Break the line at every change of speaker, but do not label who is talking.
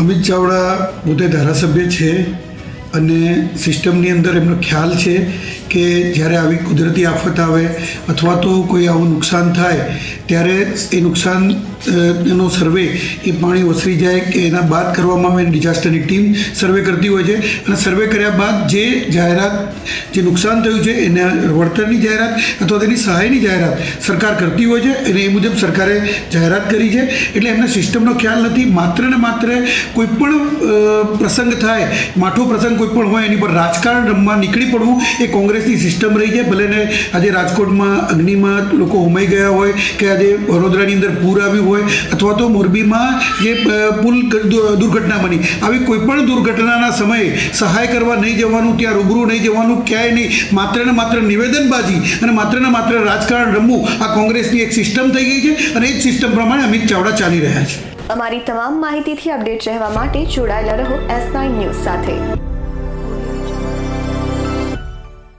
અમિત ચાવડા પોતે ધારાસભ્ય છે અને સિસ્ટમની અંદર એમનો ખ્યાલ છે કે જ્યારે આવી કુદરતી આફત આવે અથવા તો કોઈ આવું નુકસાન થાય ત્યારે એ નુકસાન એનો સર્વે એ પાણી ઓસરી જાય કે એના બાદ કરવામાં આવે ડિઝાસ્ટરની ટીમ સર્વે કરતી હોય છે અને સર્વે કર્યા બાદ જે જાહેરાત જે નુકસાન થયું છે એના વળતરની જાહેરાત અથવા તેની સહાયની જાહેરાત સરકાર કરતી હોય છે અને એ મુજબ સરકારે જાહેરાત કરી છે. એટલે એમને સિસ્ટમનો ખ્યાલ નથી. માત્ર ને માત્ર કોઈ પણ પ્રસંગ થાય, માઠો પ્રસંગ કોઈ પણ હોય એની પર રાજકારણ રમવા નીકળી પડવું એ કોંગ્રેસની સિસ્ટમ રહી છે. ભલે ને આજે રાજકોટમાં અગ્નિમાં લોકો હોમાઈ ગયા હોય કે આજે વડોદરાની અંદર પૂર આવ્યું હોય અથવા તો મોરબીમાં જે પુલ દુર્ઘટના બની, આવી કોઈ પણ દુર્ઘટનાના સમયે સહાય કરવા નહીં જવાનું, ત્યાં રૂબરૂ નહીં જવાનું, ક્યાંય નહીં, માત્ર ને માત્ર નિવેદનબાજી અને માત્ર ને માત્ર રાજકારણ રમવું આ કોંગ્રેસની એક સિસ્ટમ થઈ ગઈ છે અને એ જ સિસ્ટમ પ્રમાણે અમિત ચાવડા ચાલી રહ્યા છે.
અમારી તમામ માહિતીથી અપડેટ રહેવા માટે જોડાયેલા રહો S9 ન્યૂઝ સાથે.